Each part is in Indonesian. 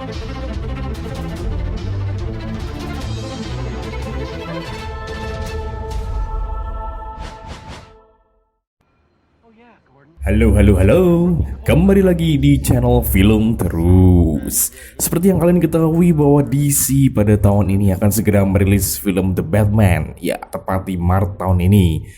Halo, kembali lagi di channel Film Terus. Seperti yang kalian ketahui bahwa DC pada tahun ini akan segera merilis film The Batman, ya tepat di Maret tahun ini.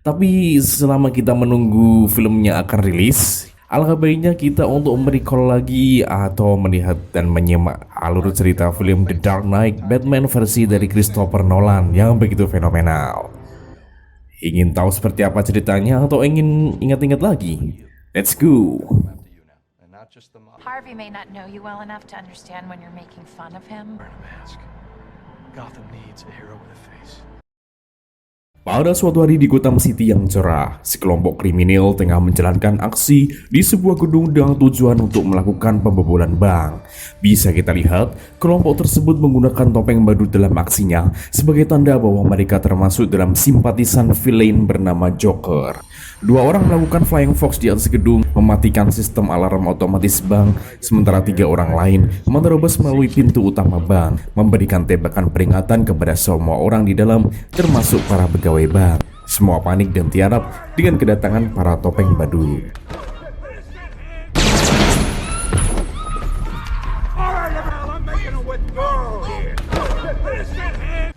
Tapi selama kita menunggu filmnya akan rilis, alangkah baiknya kita untuk merecall lagi atau melihat dan menyimak alur cerita film The Dark Knight Batman versi dari Christopher Nolan yang begitu fenomenal. Ingin tahu seperti apa ceritanya atau ingin ingat-ingat lagi? Let's go! Harvey may not know you well enough to understand when you're making fun of him. Gotham needs a hero with a face. Pada suatu hari di Gotham City yang cerah, sekelompok kriminal tengah menjalankan aksi di sebuah gedung dengan tujuan untuk melakukan pembobolan bank. Bisa kita lihat, kelompok tersebut menggunakan topeng badut dalam aksinya sebagai tanda bahwa mereka termasuk dalam simpatisan villain bernama Joker. Dua orang melakukan flying fox di atas gedung, mematikan sistem alarm otomatis bank, sementara tiga orang lain menerobos melalui pintu utama bank, memberikan tembakan peringatan kepada semua orang di dalam, termasuk para pegawai bank. Semua panik dan tiarap dengan kedatangan para topeng badut.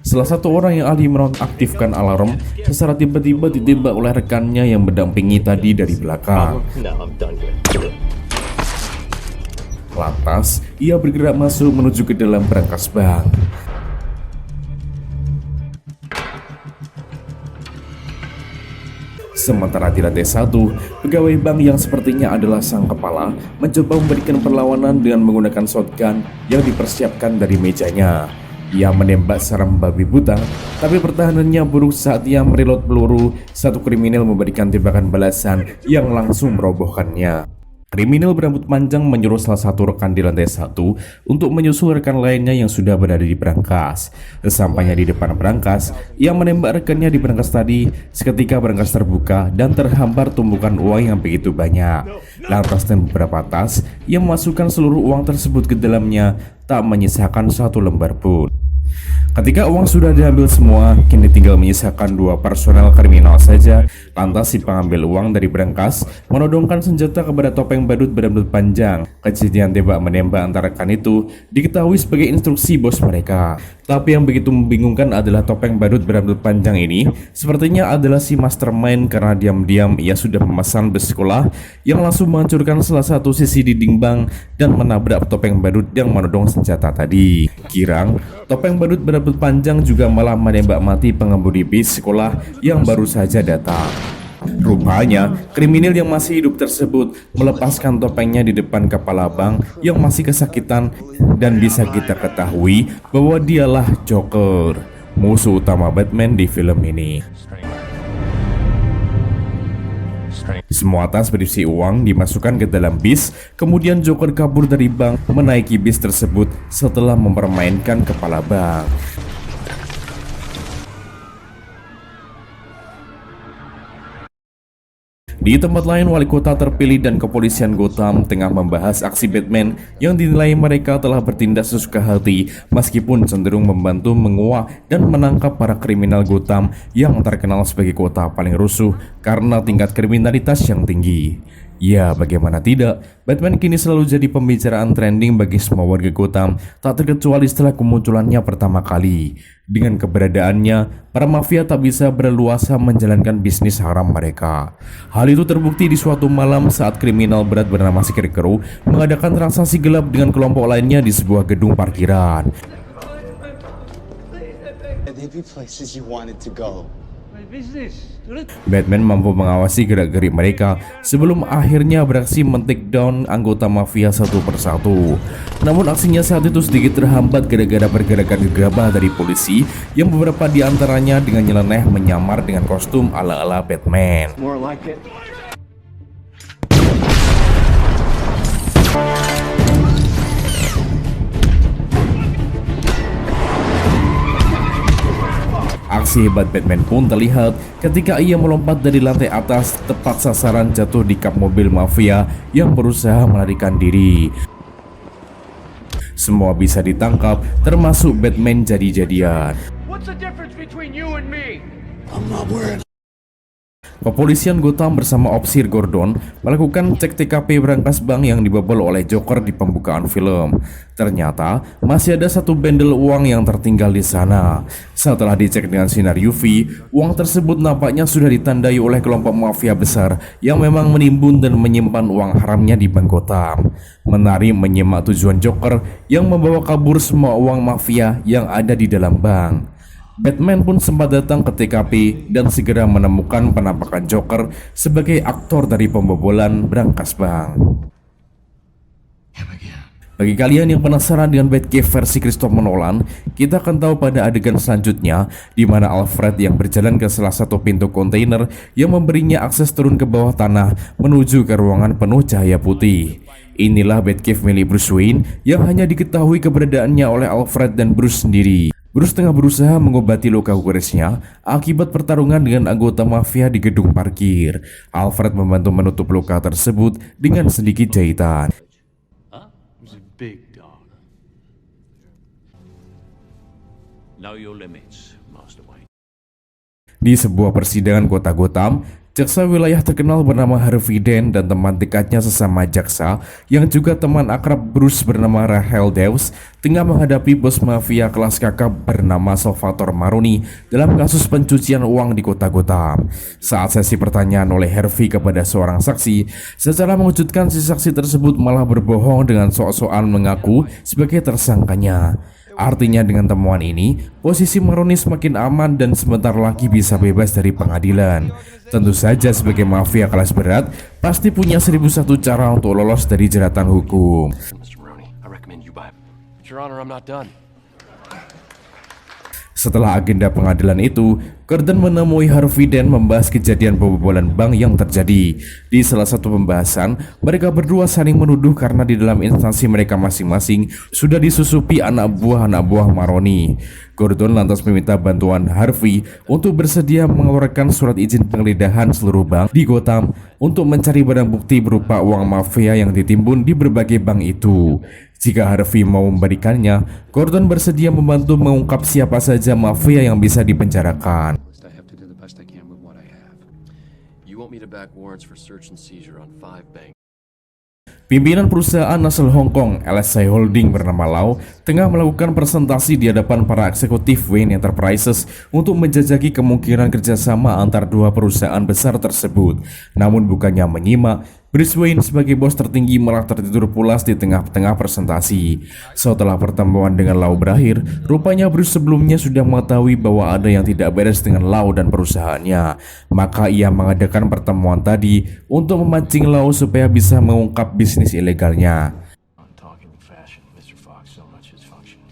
Salah satu orang yang ahli menonaktifkan alarm secara tiba-tiba ditembak oleh rekannya yang mendampingi tadi dari belakang. Lantas, ia bergerak masuk menuju ke dalam brankas bank. Sementara di lantai 1, pegawai bank yang sepertinya adalah sang kepala mencoba memberikan perlawanan dengan menggunakan shotgun yang dipersiapkan dari mejanya. Ia menembak serem babi buta, tapi pertahanannya buruk saat ia mereload peluru. Satu kriminal memberikan tembakan balasan yang langsung merobohkannya. Kriminal berambut panjang menyuruh salah satu rekan di lantai 1 untuk menyusul rekan lainnya yang sudah berada di brankas. Sesampainya di depan brankas, ia menembak rekannya di brankas tadi. Seketika brankas terbuka dan terhampar tumpukan uang yang begitu banyak. Lantas dan beberapa tas, ia memasukkan seluruh uang tersebut ke dalamnya, tak menyisakan satu lembar pun. Ketika uang sudah diambil semua, kini tinggal menyisakan dua personel kriminal saja. Lantas si pengambil uang dari brankas menodongkan senjata kepada topeng badut berambut panjang. Kejadian tembak menembak antara rekan itu diketahui sebagai instruksi bos mereka. Tapi yang begitu membingungkan adalah topeng badut berambut panjang ini sepertinya adalah si mastermind, karena diam-diam ia sudah memesan bus sekolah yang langsung menghancurkan salah satu sisi dinding bank dan menabrak topeng badut yang menodong senjata tadi. Kirang, topeng badut berambut panjang juga malah menembak mati pengemudi bis sekolah yang baru saja datang. Rupanya, kriminal yang masih hidup tersebut melepaskan topengnya di depan kepala bank yang masih kesakitan, dan bisa kita ketahui bahwa dialah Joker, musuh utama Batman di film ini. Semua tas berisi uang dimasukkan ke dalam bis, kemudian Joker kabur dari bank menaiki bis tersebut setelah mempermainkan kepala bank. Di tempat lain, wali kota terpilih dan kepolisian Gotham tengah membahas aksi Batman yang dinilai mereka telah bertindak sesuka hati, meskipun cenderung membantu menguak dan menangkap para kriminal Gotham yang terkenal sebagai kota paling rusuh karena tingkat kriminalitas yang tinggi. Ya, bagaimana tidak, Batman kini selalu jadi pembicaraan trending bagi semua warga Gotham, tak terkecuali setelah kemunculannya pertama kali. Dengan keberadaannya, para mafia tak bisa berleluasa menjalankan bisnis haram mereka. Hal itu terbukti di suatu malam saat kriminal berat bernama Scarecrow mengadakan transaksi gelap dengan kelompok lainnya di sebuah gedung parkiran. Batman mampu mengawasi gerak-gerik mereka sebelum akhirnya beraksi men-take down anggota mafia satu persatu. Namun aksinya saat itu sedikit terhambat gara-gara pergerakan gegabah dari polisi yang beberapa di antaranya dengan nyeleneh menyamar dengan kostum ala-ala Batman. Aksi hebat Batman pun terlihat ketika ia melompat dari lantai atas tepat sasaran jatuh di kap mobil mafia yang berusaha melarikan diri. Semua bisa ditangkap, termasuk Batman jadi-jadian. What's the difference between you and me? Kepolisian Gotham bersama Opsir Gordon melakukan cek TKP brankas bank yang dibobol oleh Joker di pembukaan film. Ternyata masih ada satu bendel uang yang tertinggal di sana. Setelah dicek dengan sinar UV, uang tersebut nampaknya sudah ditandai oleh kelompok mafia besar yang memang menimbun dan menyimpan uang haramnya di Bank Gotham. Menarik menyimak tujuan Joker yang membawa kabur semua uang mafia yang ada di dalam bank. Batman pun sempat datang ke TKP dan segera menemukan penampakan Joker sebagai aktor dari pembobolan brankas bank. Bagi kalian yang penasaran dengan Batcave versi Christopher Nolan, kita akan tahu pada adegan selanjutnya di mana Alfred yang berjalan ke salah satu pintu kontainer yang memberinya akses turun ke bawah tanah menuju ke ruangan penuh cahaya putih. Inilah Batcave milik Bruce Wayne yang hanya diketahui keberadaannya oleh Alfred dan Bruce sendiri. Bruce tengah berusaha mengobati luka guresnya akibat pertarungan dengan anggota mafia di gedung parkir. Alfred membantu menutup luka tersebut dengan sedikit jahitan. He's a big dog. Know your limits, Master Wayne. Di sebuah persidangan kota Gotham, jaksa wilayah terkenal bernama Harvey Dent dan teman dekatnya sesama jaksa yang juga teman akrab Bruce bernama Rahel Dawes tengah menghadapi bos mafia kelas kakap bernama Salvatore Maroni dalam kasus pencucian uang di kota Gotham. Saat sesi pertanyaan oleh Harvey kepada seorang saksi, secara mengejutkan si saksi tersebut malah berbohong dengan sok-sokan mengaku sebagai tersangkanya. Artinya dengan temuan ini, posisi Maroni semakin aman dan sebentar lagi bisa bebas dari pengadilan. Tentu saja sebagai mafia kelas berat, pasti punya 1001 cara untuk lolos dari jeratan hukum. Mr. Maroney, I recommend you buy. But Your Honor, I'm not done. Setelah agenda pengadilan itu, Gordon menemui Harvey Dent membahas kejadian pembobolan bank yang terjadi. Di salah satu pembahasan, mereka berdua saling menuduh karena di dalam instansi mereka masing-masing sudah disusupi anak buah Maroni. Gordon lantas meminta bantuan Harvey untuk bersedia mengeluarkan surat izin penggeledahan seluruh bank di Gotham untuk mencari barang bukti berupa uang mafia yang ditimbun di berbagai bank itu. Jika Harvey mau memberikannya, Gordon bersedia membantu mengungkap siapa saja mafia yang bisa dipenjarakan. I have to do the best I can with what I have. You want me to back warrants for search and seizure on 5 banks? Pimpinan perusahaan asal Hong Kong, LSI Holding bernama Lau, tengah melakukan presentasi di hadapan para eksekutif Wayne Enterprises untuk menjajaki kemungkinan kerjasama antar dua perusahaan besar tersebut. Namun bukannya menyimak, Bruce Wayne sebagai bos tertinggi malah tertidur pulas di tengah-tengah presentasi. Setelah pertemuan dengan Lau berakhir, rupanya Bruce sebelumnya sudah mengetahui bahwa ada yang tidak beres dengan Lau dan perusahaannya. Maka ia mengadakan pertemuan tadi untuk memancing Lau supaya bisa mengungkap bisnis ilegalnya. I'm talking fashion, Mr. Fox, so much is function.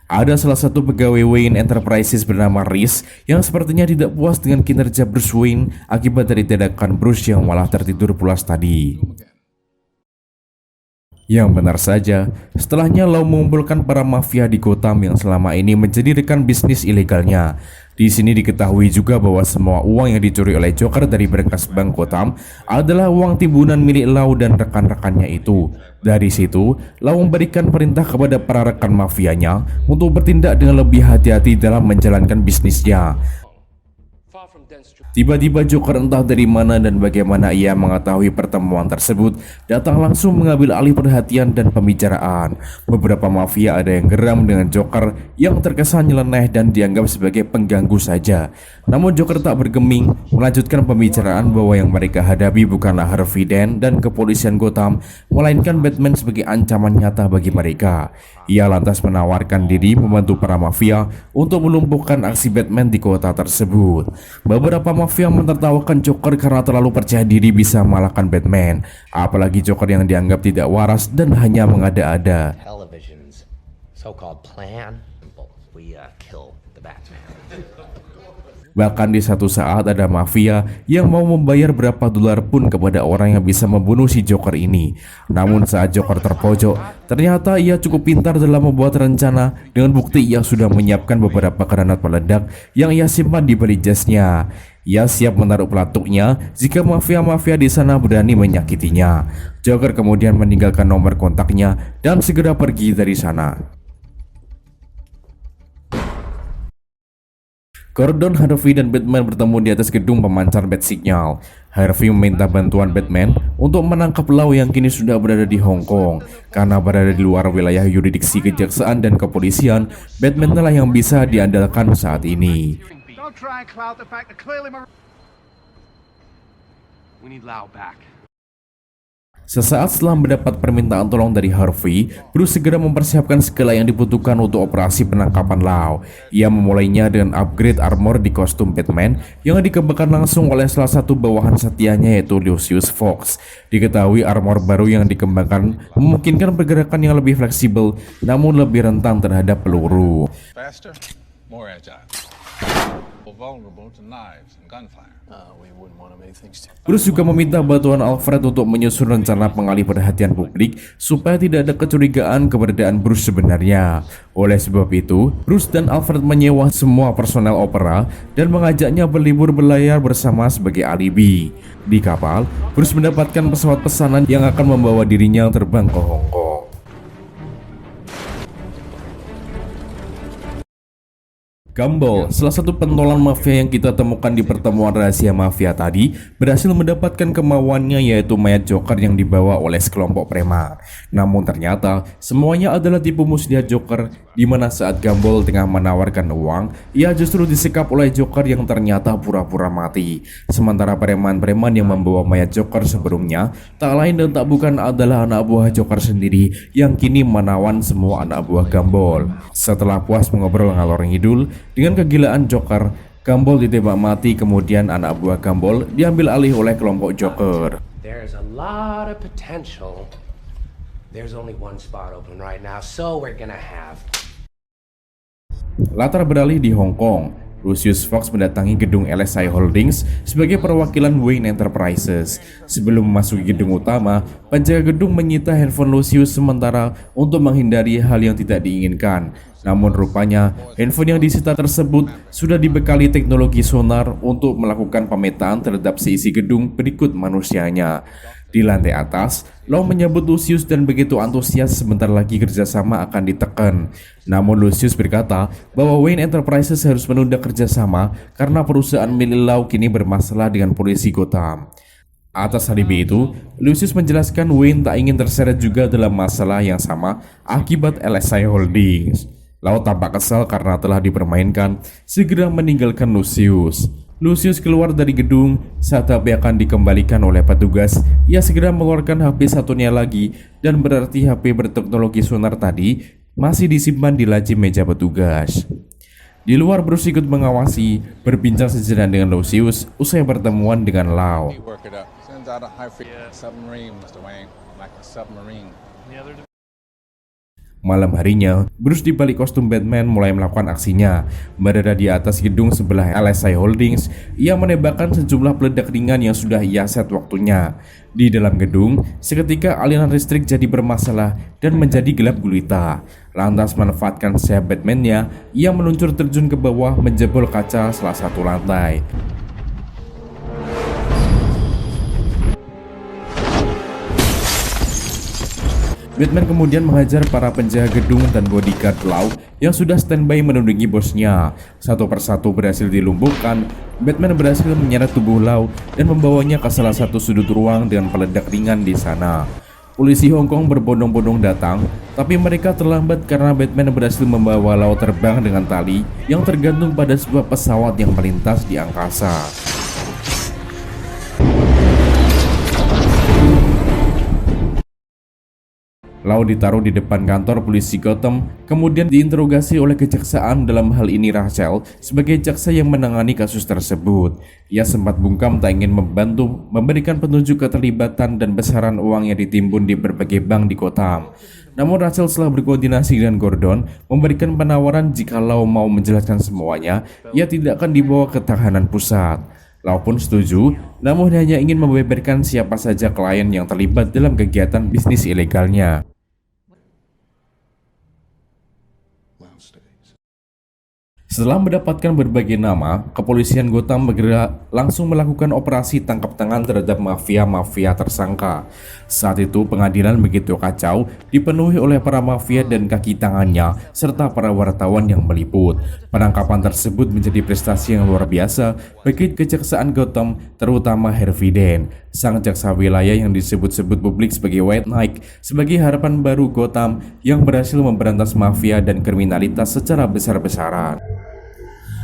Ada salah satu pegawai Wayne Enterprises bernama Reese yang sepertinya tidak puas dengan kinerja Bruce Wayne akibat dari tindakan Bruce yang malah tertidur pulas tadi. Yang benar saja, setelahnya Lau mengumpulkan para mafia di Gotham yang selama ini menjadi rekan bisnis ilegalnya. Di sini diketahui juga bahwa semua uang yang dicuri oleh Joker dari berkas bank Gotham adalah uang timbunan milik Lau dan rekan-rekannya itu. Dari situ, Lau memberikan perintah kepada para rekan mafianya untuk bertindak dengan lebih hati-hati dalam menjalankan bisnisnya. Tiba-tiba Joker entah dari mana dan bagaimana ia mengetahui pertemuan tersebut datang langsung mengambil alih perhatian dan pembicaraan. Beberapa mafia ada yang geram dengan Joker yang terkesan nyeleneh dan dianggap sebagai pengganggu saja. Namun Joker tak bergeming, melanjutkan pembicaraan bahwa yang mereka hadapi bukanlah Harvey Dent dan kepolisian Gotham, melainkan Batman sebagai ancaman nyata bagi mereka. Ia lantas menawarkan diri membantu para mafia untuk melumpuhkan aksi Batman di kota tersebut. Beberapa mafia mentertawakan Joker karena terlalu percaya diri bisa mengalahkan Batman. Apalagi Joker yang dianggap tidak waras dan hanya mengada-ada. Television's so-called plan, we kill the Batman. Bahkan di satu saat ada mafia yang mau membayar berapa dolar pun kepada orang yang bisa membunuh si Joker ini. Namun saat Joker terpojok, ternyata ia cukup pintar dalam membuat rencana dengan bukti ia sudah menyiapkan beberapa granat peledak yang ia simpan di balik jasnya. Ia siap menaruh pelatuknya jika mafia-mafia di sana berani menyakitinya. Joker kemudian meninggalkan nomor kontaknya dan segera pergi dari sana. Gordon, Harvey, dan Batman bertemu di atas gedung pemancar bat signal. Harvey meminta bantuan Batman untuk menangkap Lau yang kini sudah berada di Hong Kong. Karena berada di luar wilayah yurisdiksi kejaksaan dan kepolisian, Batman lah yang bisa diandalkan saat ini. Don't try and cloud the fact that clearly we need Lau back. Sesaat setelah mendapat permintaan tolong dari Harvey, Bruce segera mempersiapkan segala yang dibutuhkan untuk operasi penangkapan Lau. Ia memulainya dengan upgrade armor di kostum Batman yang dikembangkan langsung oleh salah satu bawahan setianya yaitu Lucius Fox. Diketahui armor baru yang dikembangkan memungkinkan pergerakan yang lebih fleksibel namun lebih rentan terhadap peluru. Faster, more agile, more vulnerable to knives and gunfire. We wouldn't want to make things too. Bruce juga meminta bantuan Alfred untuk menyusun rencana pengalih perhatian publik supaya tidak ada kecurigaan keberadaan Bruce sebenarnya. Oleh sebab itu, Bruce dan Alfred menyewa semua personel opera dan mengajaknya berlibur berlayar bersama sebagai alibi. Di kapal, Bruce mendapatkan pesawat pesanan yang akan membawa dirinya terbang ke Hong Kong. Gumball, salah satu pentolan mafia yang kita temukan di pertemuan rahasia mafia tadi, berhasil mendapatkan kemauannya yaitu mayat Joker yang dibawa oleh sekelompok preman. Namun ternyata semuanya adalah tipu muslihat Joker, di mana saat Gumball tengah menawarkan uang, ia justru disekap oleh Joker yang ternyata pura-pura mati. Sementara preman-preman yang membawa mayat Joker sebelumnya tak lain dan tak bukan adalah anak buah Joker sendiri yang kini menawan semua anak buah Gumball. Setelah puas mengobrol ngalor ngidul dengan kegilaan Joker, Gumball ditembak mati, kemudian anak buah Gumball diambil alih oleh kelompok Joker. There's a lot of potential. There's only one spot open right now, so we're gonna have. Latar beralih di Hong Kong, Lucius Fox mendatangi gedung LSI Holdings sebagai perwakilan Wayne Enterprises. Sebelum memasuki gedung utama, penjaga gedung menyita handphone Lucius sementara untuk menghindari hal yang tidak diinginkan. Namun rupanya, handphone yang disita tersebut sudah dibekali teknologi sonar untuk melakukan pemetaan terhadap seisi gedung berikut manusianya. Di lantai atas, Lau menyambut Lucius dan begitu antusias sebentar lagi kerjasama akan ditekan. Namun Lucius berkata bahwa Wayne Enterprises harus menunda kerjasama karena perusahaan milik Lau kini bermasalah dengan polisi Gotham. Atas alibi itu, Lucius menjelaskan Wayne tak ingin terseret juga dalam masalah yang sama akibat LSI Holdings. Lau tampak kesal karena telah dipermainkan, segera meninggalkan Lucius. Lucius keluar dari gedung saat HP akan dikembalikan oleh petugas. Ia segera mengeluarkan HP satunya lagi dan berarti HP berteknologi sonar tadi masih disimpan di laci meja petugas. Di luar Bruce ikut mengawasi, berbincang sejenak dengan Lucius usai pertemuan dengan Lau. We work it up. Sends out a high-frequency submarine, Mr. Wayne, like a submarine. Malam harinya, Bruce di balik kostum Batman mulai melakukan aksinya. Berada di atas gedung sebelah LSI Holdings, ia menembakkan sejumlah peledak ringan yang sudah ia set waktunya. Di dalam gedung, seketika aliran listrik jadi bermasalah dan menjadi gelap gulita. Lantas manfaatkan sayap Batman-nya, ia meluncur terjun ke bawah menjebol kaca salah satu lantai. Batman kemudian menghajar para penjaga gedung dan bodyguard Lau yang sudah standby menundungi bosnya. Satu persatu berhasil dilumpuhkan. Batman berhasil menyeret tubuh Lau dan membawanya ke salah satu sudut ruang dengan peledak ringan di sana. Polisi Hong Kong berbondong-bondong datang, tapi mereka terlambat karena Batman berhasil membawa Lau terbang dengan tali yang tergantung pada sebuah pesawat yang melintas di angkasa. lalu ditaruh di depan kantor polisi Gotham, kemudian diinterogasi oleh kejaksaan, dalam hal ini Rachel sebagai jaksa yang menangani kasus tersebut. Ia sempat bungkam tak ingin membantu memberikan petunjuk keterlibatan dan besaran uang yang ditimbun di berbagai bank di Gotham. Namun Rachel setelah berkoordinasi dengan Gordon memberikan penawaran jikalau mau menjelaskan semuanya, ia tidak akan dibawa ke tahanan pusat. Lau pun setuju, namun hanya ingin membeberkan siapa saja klien yang terlibat dalam kegiatan bisnis ilegalnya. Setelah mendapatkan berbagai nama, kepolisian Gotham bergerak langsung melakukan operasi tangkap tangan terhadap mafia-mafia tersangka. Saat itu pengadilan begitu kacau, dipenuhi oleh para mafia dan kaki tangannya, serta para wartawan yang meliput. Penangkapan tersebut menjadi prestasi yang luar biasa bagi kejaksaan Gotham, terutama Harvey Dent, sang jaksa wilayah yang disebut-sebut publik sebagai White Knight, sebagai harapan baru Gotham yang berhasil memberantas mafia dan kriminalitas secara besar-besaran.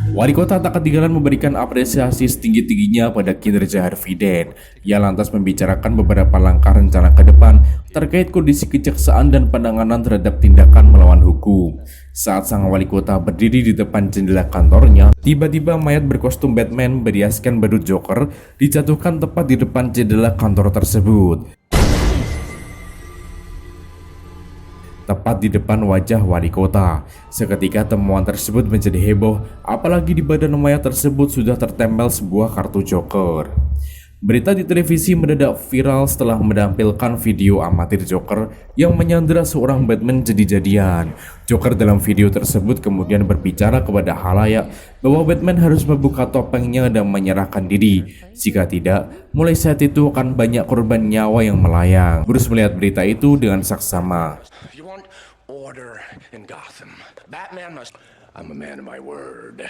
Wali kota tak ketinggalan memberikan apresiasi setinggi-tingginya pada kinerja Harvey Dent. Ia lantas membicarakan beberapa langkah rencana ke depan terkait kondisi kejaksaan dan penanganan terhadap tindakan melawan hukum. Saat sang wali kota berdiri di depan jendela kantornya, tiba-tiba mayat berkostum Batman berhiaskan badut Joker dijatuhkan tepat di depan jendela kantor tersebut, tepat di depan wajah wali kota. Seketika temuan tersebut menjadi heboh, apalagi di badan mayat tersebut sudah tertempel sebuah kartu Joker. Berita di televisi mendadak viral setelah menampilkan video amatir Joker yang menyandera seorang Batman jadi-jadian. Joker dalam video tersebut kemudian berbicara kepada halayak bahwa Batman harus membuka topengnya dan menyerahkan diri. Jika tidak, mulai saat itu akan banyak korban nyawa yang melayang. Bruce melihat berita itu dengan saksama. You want order in Gotham? Batman must... I'm a man of my word.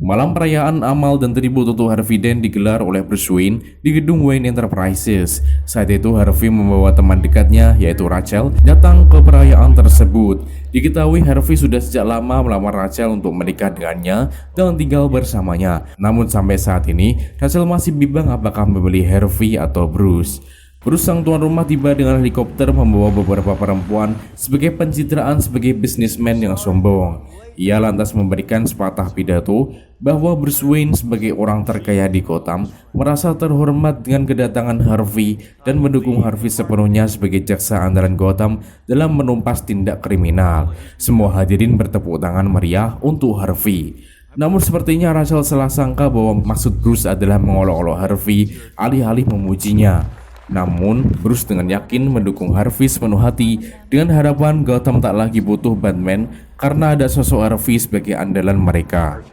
Malam perayaan amal dan tribut untuk Harvey Dent digelar oleh Bruce Wayne di gedung Wayne Enterprises. Saat itu Harvey membawa teman dekatnya yaitu Rachel datang ke perayaan tersebut. Diketahui Harvey sudah sejak lama melamar Rachel untuk menikah dengannya dan tinggal bersamanya. Namun sampai saat ini Rachel masih bimbang apakah membeli Harvey atau Bruce. Bruce sang tuan rumah tiba dengan helikopter membawa beberapa perempuan sebagai pencitraan sebagai bisnismen yang sombong. Ia lantas memberikan sepatah pidato bahwa Bruce Wayne sebagai orang terkaya di Gotham merasa terhormat dengan kedatangan Harvey dan mendukung Harvey sepenuhnya sebagai jaksa andalan Gotham dalam menumpas tindak kriminal. Semua hadirin bertepuk tangan meriah untuk Harvey. Namun sepertinya Rachel salah sangka bahwa maksud Bruce adalah mengolok-olok Harvey alih-alih memujinya. Namun, Bruce dengan yakin mendukung Harvey sepenuh hati dengan harapan Gotham tak lagi butuh Batman karena ada sosok Harvey sebagai andalan mereka.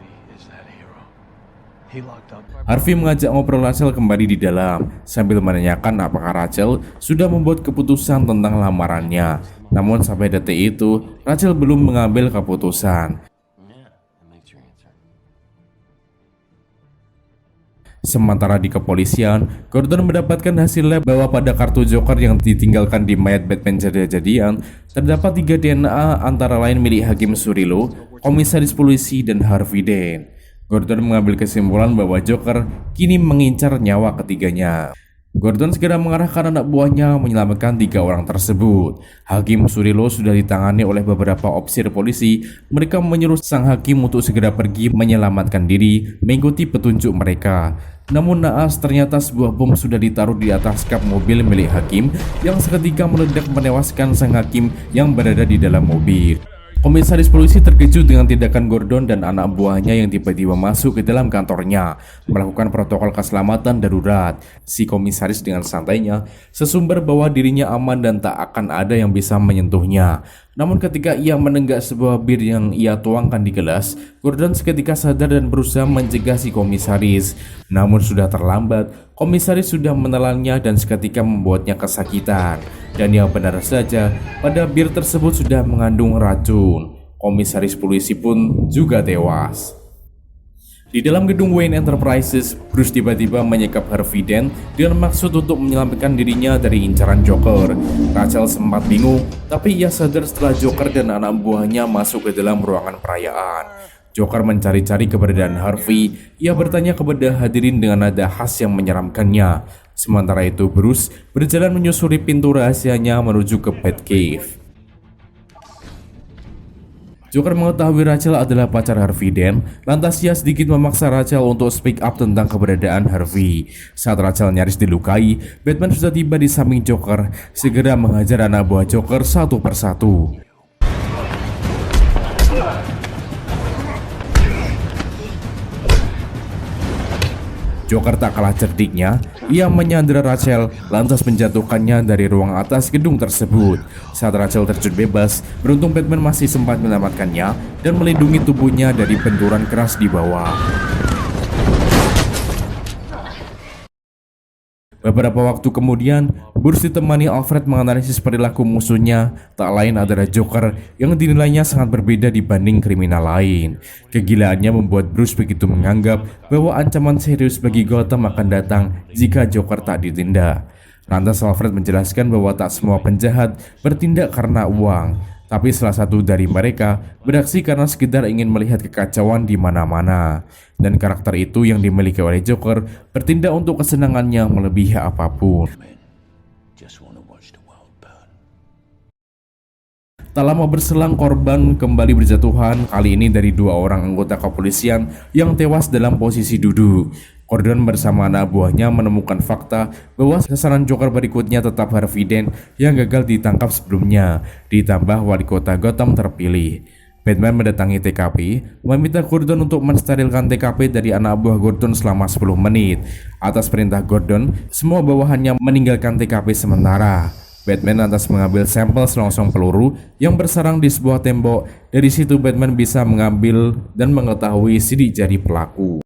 Harvey mengajak ngobrol Rachel kembali di dalam sambil menanyakan apakah Rachel sudah membuat keputusan tentang lamarannya. Namun sampai detik itu, Rachel belum mengambil keputusan. Sementara di kepolisian, Gordon mendapatkan hasil lab bahwa pada kartu Joker yang ditinggalkan di mayat Batman jadi-jadian terdapat 3 DNA antara lain milik Hakim Surilo, komisaris polisi, dan Harvey Dent. Gordon mengambil kesimpulan bahwa Joker kini mengincar nyawa ketiganya. Gordon segera mengarahkan anak buahnya menyelamatkan 3 orang tersebut. Hakim Surilo sudah ditangani oleh beberapa ofisir polisi. Mereka menyuruh sang hakim untuk segera pergi menyelamatkan diri mengikuti petunjuk mereka. Namun naas, ternyata sebuah bom sudah ditaruh di atas kap mobil milik hakim yang seketika meledak menewaskan sang hakim yang berada di dalam mobil. Komisaris polisi terkejut dengan tindakan Gordon dan anak buahnya yang tiba-tiba masuk ke dalam kantornya melakukan protokol keselamatan darurat. Si komisaris dengan santainya sesumber bahwa dirinya aman dan tak akan ada yang bisa menyentuhnya. Namun ketika ia menenggak sebuah bir yang ia tuangkan di gelas, Gordon seketika sadar dan berusaha mencegah si komisaris. Namun sudah terlambat, komisaris sudah menelannya dan seketika membuatnya kesakitan. Dan yang benar saja, pada bir tersebut sudah mengandung racun. Komisaris polisi pun juga tewas. Di dalam gedung Wayne Enterprises, Bruce tiba-tiba menyekap Harvey Dent dengan maksud untuk menyelamatkan dirinya dari incaran Joker. Rachel sempat bingung, tapi ia sadar setelah Joker dan anak buahnya masuk ke dalam ruangan perayaan. Joker mencari-cari keberadaan Harvey. Ia bertanya kepada hadirin dengan nada khas yang menyeramkannya. Sementara itu Bruce berjalan menyusuri pintu rahasianya menuju ke Batcave. Joker mengetahui Rachel adalah pacar Harvey Dent, lantas ia sedikit memaksa Rachel untuk speak up tentang keberadaan Harvey. Saat Rachel nyaris dilukai, Batman sudah tiba di samping Joker, segera menghajar anak buah Joker satu persatu. Joker tak kalah cerdiknya, ia menyandera Rachel lantas menjatuhkannya dari ruang atas gedung tersebut. Saat Rachel terjun bebas, beruntung Batman masih sempat menyelamatkannya dan melindungi tubuhnya dari benturan keras di bawah. Beberapa waktu kemudian, Bruce ditemani Alfred menganalisis perilaku musuhnya, tak lain adalah Joker yang dinilainya sangat berbeda dibanding kriminal lain. Kegilaannya membuat Bruce begitu menganggap bahwa ancaman serius bagi Gotham akan datang jika Joker tak ditindak. Lantas Alfred menjelaskan bahwa tak semua penjahat bertindak karena uang, tapi salah satu dari mereka beraksi karena sekedar ingin melihat kekacauan di mana-mana. Dan karakter itu yang dimiliki oleh Joker bertindak untuk kesenangannya melebihi apapun. Just wanna watch the world burn. Tak lama berselang, korban kembali berjatuhan, kali ini dari dua orang anggota kepolisian yang tewas dalam posisi duduk. Gordon bersama anak buahnya menemukan fakta bahwa sasaran Joker berikutnya tetap Harvey Dent yang gagal ditangkap sebelumnya, ditambah wali kota Gotham terpilih. Batman mendatangi TKP, meminta Gordon untuk mensterilkan TKP dari anak buah Gordon selama 10 menit. Atas perintah Gordon, semua bawahannya meninggalkan TKP sementara. Batman lantas mengambil sampel selongsong peluru yang bersarang di sebuah tembok. Dari situ Batman bisa mengambil dan mengetahui sidik jari pelaku.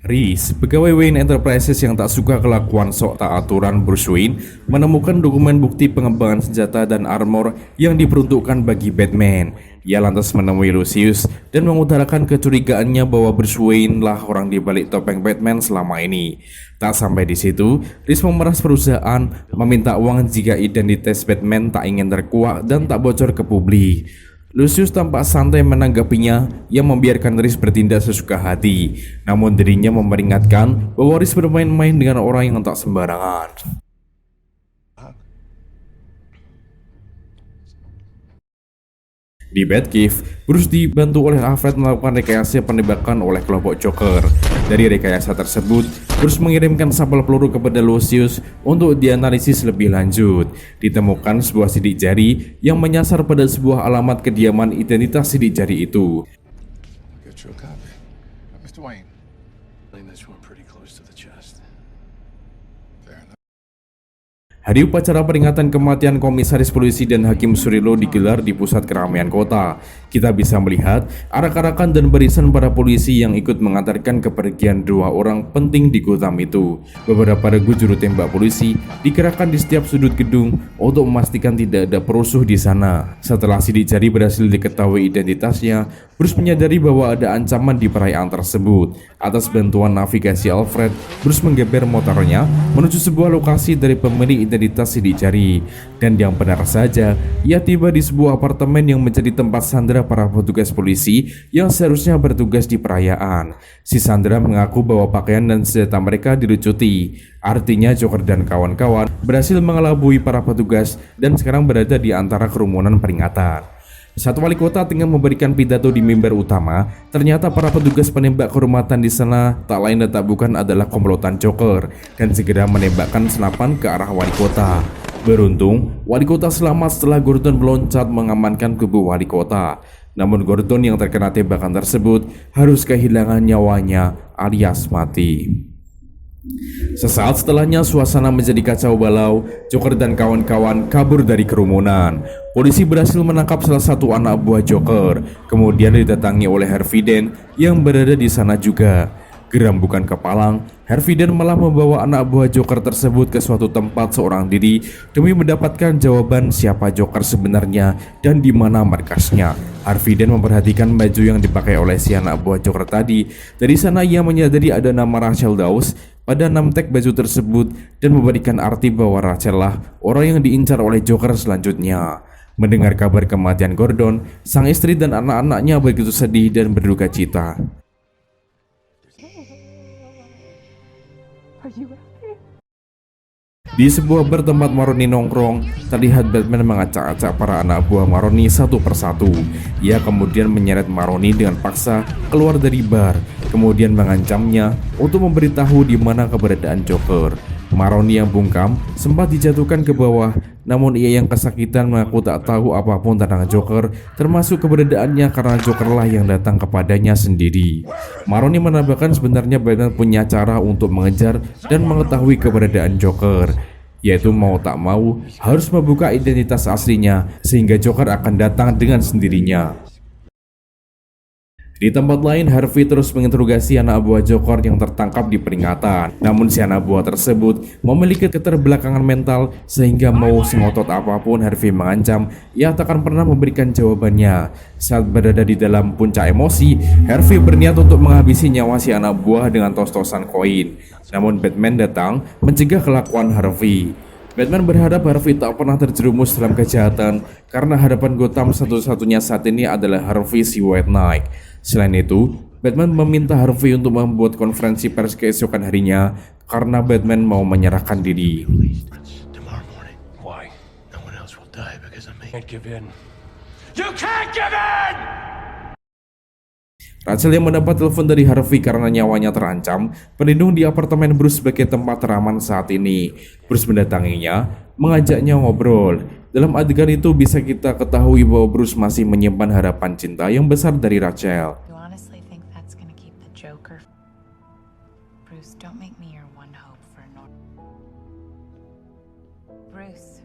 Reese, pegawai Wayne Enterprises yang tak suka kelakuan sok tak aturan Bruce Wayne, menemukan dokumen bukti pengembangan senjata dan armor yang diperuntukkan bagi Batman. Ia lantas menemui Lucius dan mengutarakan kecurigaannya bahwa Bruce Wayne lah orang di balik topeng Batman selama ini. Tak sampai di situ, Reese memeras perusahaan, meminta uang jika identitas Batman tak ingin terkuak dan tak bocor ke publik. Lucius tampak santai menanggapinya, yang membiarkan Reese bertindak sesuka hati. Namun dirinya memperingatkan bahwa Reese bermain-main dengan orang yang tak sembarangan. Di Batcave, Bruce dibantu oleh Alfred melakukan rekayasa penembakan oleh kelompok Joker. Dari rekayasa tersebut, Bruce mengirimkan sampel peluru kepada Lucius untuk dianalisis lebih lanjut. Ditemukan sebuah sidik jari yang menyasar pada sebuah alamat kediaman identitas sidik jari itu. Get you a copy. Mr. Wayne. I think this one pretty close to the chest. Fair enough. Hari upacara peringatan kematian Komisaris Polisi dan Hakim Surilo digelar di pusat keramaian kota. Kita bisa melihat arak-arakan dan barisan para polisi yang ikut mengantarkan kepergian dua orang penting di Gotham itu. Beberapa regu juru tembak polisi dikerahkan di setiap sudut gedung untuk memastikan tidak ada perusuh di sana. Setelah sidik jari berhasil diketahui identitasnya, Bruce menyadari bahwa ada ancaman di perayaan tersebut. Atas bantuan navigasi Alfred, Bruce menggeber motornya menuju sebuah lokasi dari pemilik identitas sidik jari. Dan yang benar saja, ia tiba di sebuah apartemen yang menjadi tempat sandera para petugas polisi yang seharusnya bertugas di perayaan. Si Sandra mengaku bahwa pakaian dan senjata mereka dilucuti. Artinya Joker dan kawan-kawan berhasil mengelabui para petugas dan sekarang berada di antara kerumunan peringatan. Saat wali kota tengah memberikan pidato di mimbar utama, ternyata para petugas penembak kehormatan di sana tak lain dan tak bukan adalah komplotan Joker dan segera menembakkan senapan ke arah wali kota. Beruntung, wali kota selamat setelah Gordon meloncat mengamankan kubu wali kota. Namun Gordon yang terkena tembakan tersebut harus kehilangan nyawanya alias mati. Sesaat setelahnya suasana menjadi kacau balau. Joker dan kawan-kawan kabur dari kerumunan. Polisi berhasil menangkap salah satu anak buah Joker. Kemudian didatangi oleh Harvey Dent yang berada di sana juga. Geram bukan kepalang, Harvey Dent malah membawa anak buah Joker tersebut ke suatu tempat seorang diri demi mendapatkan jawaban siapa Joker sebenarnya dan di mana markasnya. Harvey Dent memperhatikan baju yang dipakai oleh si anak buah Joker tadi. Dari sana ia menyadari ada nama Rachel Dawes pada 6 tag baju tersebut dan memberikan arti bahwa Rachel lah orang yang diincar oleh Joker selanjutnya. Mendengar kabar kematian Gordon, sang istri dan anak-anaknya begitu sedih dan berduka cita. Di sebuah bar tempat Maroni nongkrong, terlihat Batman mengacak-acak para anak buah Maroni satu persatu. Ia kemudian menyeret Maroni dengan paksa keluar dari bar, kemudian mengancamnya untuk memberitahu di mana keberadaan Joker. Maroni yang bungkam sempat dijatuhkan ke bawah, namun ia yang kesakitan mengaku tak tahu apapun tentang Joker, termasuk keberadaannya karena Joker lah yang datang kepadanya sendiri. Maroni menambahkan sebenarnya Batman punya cara untuk mengejar dan mengetahui keberadaan Joker, yaitu mau tak mau harus membuka identitas aslinya sehingga Joker akan datang dengan sendirinya. Di tempat lain, Harvey terus menginterogasi anak buah Joker yang tertangkap di peringatan. Namun si anak buah tersebut memiliki keterbelakangan mental sehingga mau sengotot apapun Harvey mengancam, ia tak akan pernah memberikan jawabannya. Saat berada di dalam puncak emosi, Harvey berniat untuk menghabisi nyawa si anak buah dengan tos-tosan koin. Namun Batman datang mencegah kelakuan Harvey. Batman berharap Harvey tak pernah terjerumus dalam kejahatan karena harapan Gotham satu-satunya saat ini adalah Harvey si White Knight. Selain itu, Batman meminta Harvey untuk membuat konferensi pers keesokan harinya karena Batman mau menyerahkan diri. Tomorrow morning. Why? No one else will die because of me. Can't give in. You can't give in! Rachel yang mendapat telepon dari Harvey karena nyawanya terancam, berlindung di apartemen Bruce sebagai tempat teraman saat ini. Bruce mendatanginya, mengajaknya ngobrol. Dalam adegan itu bisa kita ketahui bahwa Bruce masih menyimpan harapan cinta yang besar dari Rachel. You honestly think that's gonna keep the Joker? Bruce, don't make me your one hope for Bruce.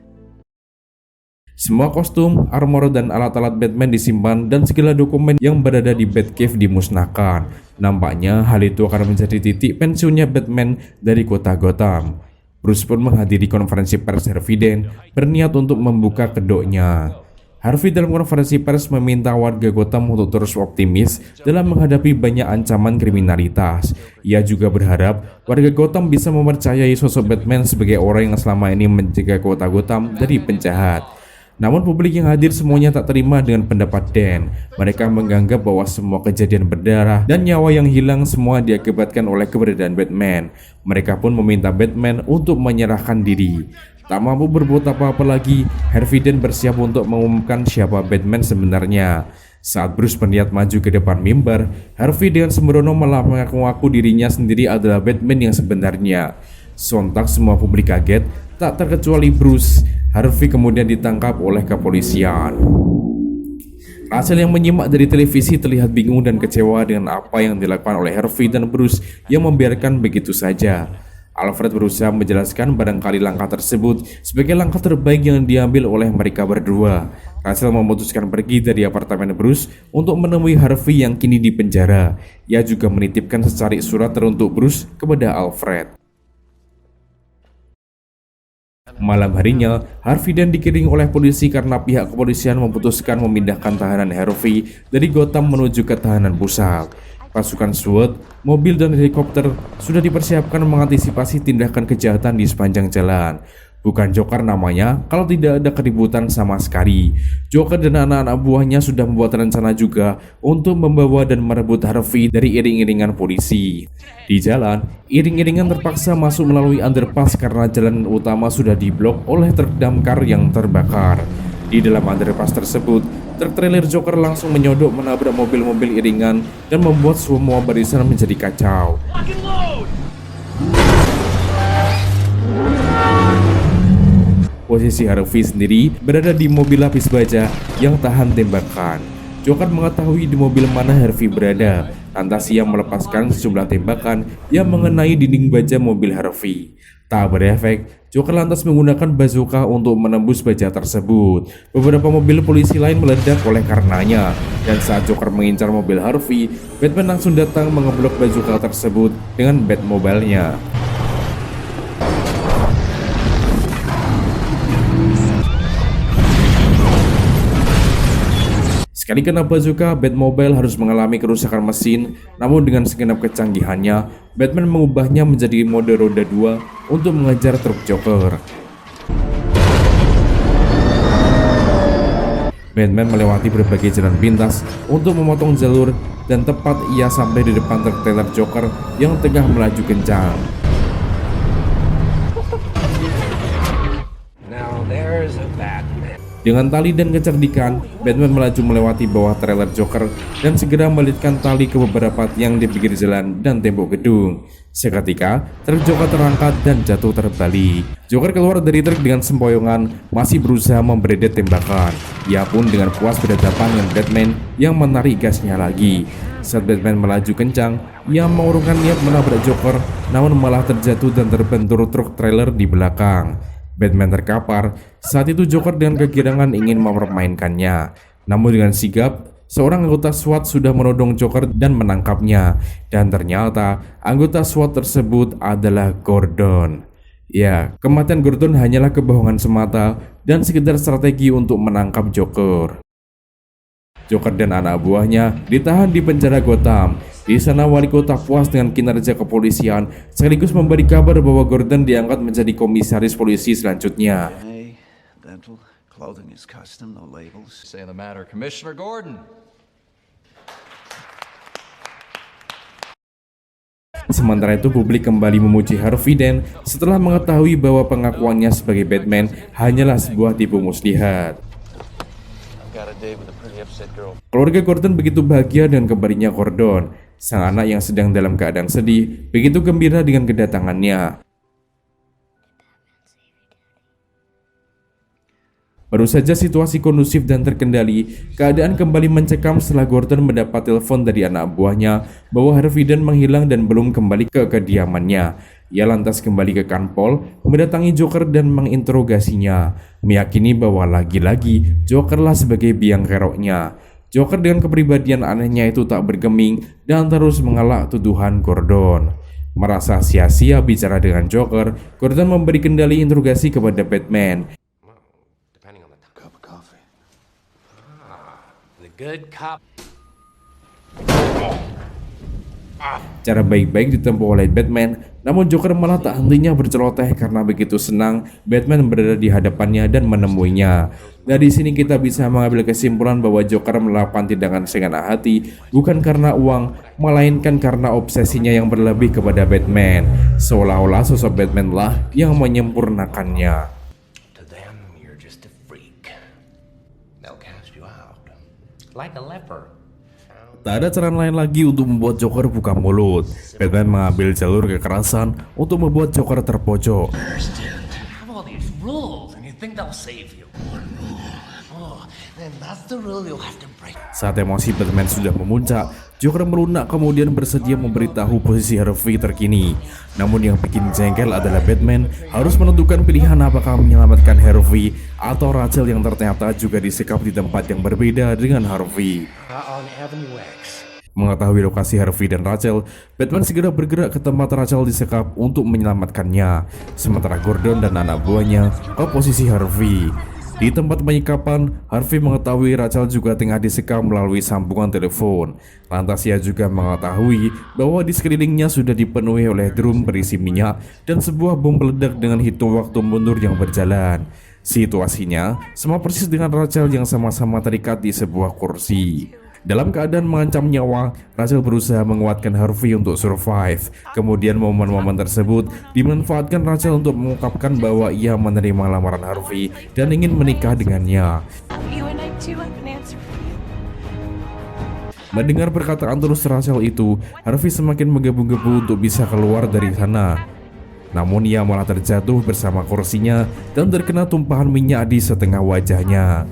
Semua kostum, armor, dan alat-alat Batman disimpan dan segala dokumen yang berada di Batcave dimusnahkan. Nampaknya hal itu akan menjadi titik pensiunnya Batman dari kota Gotham. Bruce pun menghadiri konferensi pers Harvey Dent berniat untuk membuka kedoknya. Harvey dalam konferensi pers meminta warga Gotham untuk terus optimis dalam menghadapi banyak ancaman kriminalitas. Ia juga berharap warga Gotham bisa mempercayai sosok Batman sebagai orang yang selama ini menjaga kota Gotham dari penjahat. Namun publik yang hadir semuanya tak terima dengan pendapat Dan. Mereka menganggap bahwa semua kejadian berdarah dan nyawa yang hilang semua diakibatkan oleh keberadaan Batman. Mereka pun meminta Batman untuk menyerahkan diri. Tak mampu berbuat apa-apa lagi, Harvey Dent bersiap untuk mengumumkan siapa Batman sebenarnya. Saat Bruce berniat maju ke depan mimbar, Harvey dengan sembrono malah mengaku-ngaku dirinya sendiri adalah Batman yang sebenarnya. Sontak semua publik kaget, tak terkecuali Bruce. Harvey kemudian ditangkap oleh kepolisian. Rachel yang menyimak dari televisi terlihat bingung dan kecewa dengan apa yang dilakukan oleh Harvey dan Bruce yang membiarkan begitu saja. Alfred berusaha menjelaskan barangkali langkah tersebut sebagai langkah terbaik yang diambil oleh mereka berdua. Rachel memutuskan pergi dari apartemen Bruce untuk menemui Harvey yang kini di penjara. Ia juga menitipkan secari surat teruntuk Bruce kepada Alfred. Malam harinya, Harvey Dent dikiring oleh polisi karena pihak kepolisian memutuskan memindahkan tahanan Harvey dari Gotham menuju ke tahanan pusat. Pasukan SWAT, mobil dan helikopter sudah dipersiapkan mengantisipasi tindakan kejahatan di sepanjang jalan. Bukan Joker namanya kalau tidak ada keributan sama sekali. Joker dan anak-anak buahnya sudah membuat rencana juga untuk membawa dan merebut Harvey dari iring-iringan polisi. Di jalan, iring-iringan terpaksa masuk melalui underpass karena jalan utama sudah diblok oleh truk damkar yang terbakar. Di dalam underpass tersebut, truk trailer Joker langsung menyodok menabrak mobil-mobil iringan dan membuat semua barisan menjadi kacau. Posisi Harvey sendiri berada di mobil lapis baja yang tahan tembakan. Joker mengetahui di mobil mana Harvey berada, lantas ia melepaskan sejumlah tembakan yang mengenai dinding baja mobil Harvey. Tak berefek, Joker lantas menggunakan bazooka untuk menembus baja tersebut. Beberapa mobil polisi lain meledak oleh karenanya, dan saat Joker mengincar mobil Harvey, Batman langsung datang mengeblok bazooka tersebut dengan Batmobile-nya. Sekali kena bazooka, Batmobile harus mengalami kerusakan mesin, namun dengan segenap kecanggihannya, Batman mengubahnya menjadi mode roda 2 untuk mengejar truk Joker. Batman melewati berbagai jalan pintas untuk memotong jalur dan tepat ia sampai di depan truk trailer Joker yang tengah melaju kencang. Now there's a Batman. Dengan tali dan kecerdikan, Batman melaju melewati bawah trailer Joker dan segera melilitkan tali ke beberapa tiang di pinggir jalan dan tembok gedung. Seketika, truk Joker terangkat dan jatuh terbalik. Joker keluar dari truk dengan sempoyongan, masih berusaha memberedet tembakan. Ia pun dengan puas berhadapan dengan Batman yang menarik gasnya lagi. Saat Batman melaju kencang, ia mengurungkan niat menabrak Joker, namun malah terjatuh dan terbentur truk trailer di belakang. Batman terkapar. Saat itu Joker dengan kegirangan ingin mempermainkannya. Namun dengan sigap, seorang anggota SWAT sudah menodong Joker dan menangkapnya. Dan ternyata anggota SWAT tersebut adalah Gordon. Ya, kematian Gordon hanyalah kebohongan semata dan sekedar strategi untuk menangkap Joker. Joker dan anak buahnya ditahan di penjara Gotham. Di sana wali kota puas dengan kinerja kepolisian, sekaligus memberi kabar bahwa Gordon diangkat menjadi komisaris polisi selanjutnya. Hey, dental, clothing is custom, no labels. Say the matter, Commissioner Gordon. Sementara itu publik kembali memuji Harvey Dent setelah mengetahui bahwa pengakuannya sebagai Batman hanyalah sebuah tipu muslihat. Keluarga Gordon begitu bahagia dengan kembalinya Gordon. Sang anak yang sedang dalam keadaan sedih begitu gembira dengan kedatangannya. Baru saja situasi kondusif dan terkendali, keadaan kembali mencekam setelah Gordon mendapat telepon dari anak buahnya bahwa Harvey Dent menghilang dan belum kembali ke kediamannya. Ia lantas kembali ke kanpol, mendatangi Joker dan menginterogasinya, meyakini bahwa lagi-lagi Jokerlah sebagai biang keroknya. Joker dengan kepribadian anehnya itu tak bergeming dan terus mengelak tuduhan Gordon. Merasa sia-sia bicara dengan Joker, Gordon memberi kendali interogasi kepada Batman. The good cop. Cara baik-baik ditempuh oleh Batman, namun Joker malah tak hentinya berceloteh karena begitu senang Batman berada di hadapannya dan menemuinya. Dari sini kita bisa mengambil kesimpulan bahwa Joker melakukan tindakan sengaja hati bukan karena uang, melainkan karena obsesinya yang berlebih kepada Batman. Seolah-olah sosok Batman lah yang menyempurnakannya. To them, you're just a freak. They'll cast you out like a leper. Tak ada cara lain lagi untuk membuat Joker buka mulut. Batman mengambil jalur kekerasan untuk membuat Joker terpojok. Have all these rules and you think they'll save you. Oh, then that's the rule you'll have to break. Saat emosi Batman sudah memuncak, Joker melunak kemudian bersedia memberitahu posisi Harvey terkini. Namun yang bikin jengkel adalah Batman harus menentukan pilihan apakah menyelamatkan Harvey atau Rachel yang ternyata juga disekap di tempat yang berbeda dengan Harvey. On Avenue X. Mengetahui lokasi Harvey dan Rachel, Batman segera bergerak ke tempat Rachel disekap untuk menyelamatkannya. Sementara Gordon dan anak buahnya ke posisi Harvey. Di tempat penyekapan, Harvey mengetahui Rachel juga tengah disekap melalui sambungan telepon. Lantas ia juga mengetahui bahwa di sekelilingnya sudah dipenuhi oleh drum berisi minyak dan sebuah bom meledak dengan hitung waktu mundur yang berjalan. Situasinya sama persis dengan Rachel yang sama-sama terikat di sebuah kursi. Dalam keadaan mengancam nyawa, Rachel berusaha menguatkan Harvey untuk survive. Kemudian momen-momen tersebut dimanfaatkan Rachel untuk mengungkapkan bahwa ia menerima lamaran Harvey dan ingin menikah dengannya. You and I do have an answer for you. Mendengar perkataan terus Rachel itu, Harvey semakin menggebu-gebu untuk bisa keluar dari sana. Namun ia malah terjatuh bersama kursinya dan terkena tumpahan minyak di setengah wajahnya.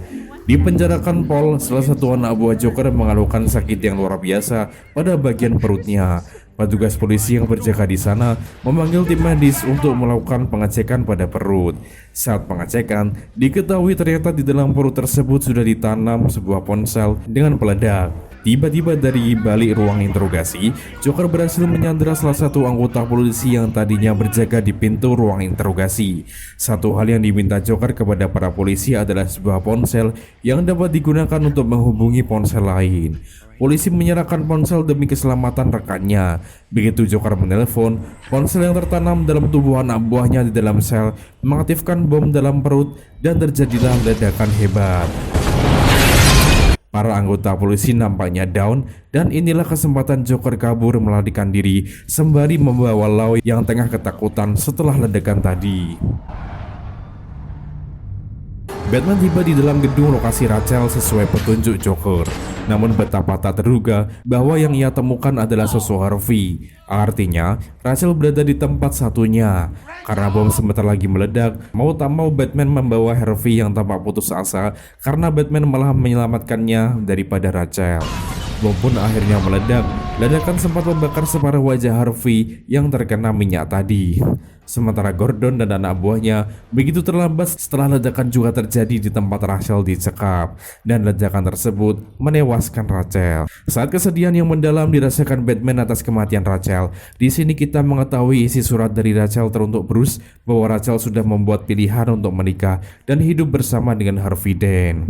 Di penjara kanpol, salah satu anak buah Joker mengeluhkan sakit yang luar biasa pada bagian perutnya. Petugas polisi yang berjaga di sana memanggil tim medis untuk melakukan pengecekan pada perut. Saat pengecekan, diketahui ternyata di dalam perut tersebut sudah ditanam sebuah ponsel dengan peledak. Tiba-tiba dari balik ruang interogasi, Joker berhasil menyandera salah satu anggota polisi yang tadinya berjaga di pintu ruang interogasi. Satu hal yang diminta Joker kepada para polisi adalah sebuah ponsel yang dapat digunakan untuk menghubungi ponsel lain. Polisi menyerahkan ponsel demi keselamatan rekannya. Begitu Joker menelpon, ponsel yang tertanam dalam tubuh anak buahnya di dalam sel mengaktifkan bom dalam perut dan terjadilah ledakan hebat. Para anggota polisi nampaknya down dan inilah kesempatan Joker kabur melarikan diri sembari membawa Lau yang tengah ketakutan setelah ledakan tadi. Batman tiba di dalam gedung lokasi Rachel sesuai petunjuk Joker. Namun betapa tak terduga bahwa yang ia temukan adalah sosok Harvey. Artinya, Rachel berada di tempat satunya. Karena bom sebentar lagi meledak, mau tak mau Batman membawa Harvey yang tampak putus asa karena Batman malah menyelamatkannya daripada Rachel. Bom pun akhirnya meledak. Ledakan sempat membakar separuh wajah Harvey yang terkena minyak tadi. Sementara Gordon dan anak buahnya begitu terlambat setelah ledakan juga terjadi di tempat Rachel dicekap, dan ledakan tersebut menewaskan Rachel. Saat kesedihan yang mendalam dirasakan Batman atas kematian Rachel, di sini kita mengetahui isi surat dari Rachel teruntuk Bruce bahwa Rachel sudah membuat pilihan untuk menikah dan hidup bersama dengan Harvey Dent.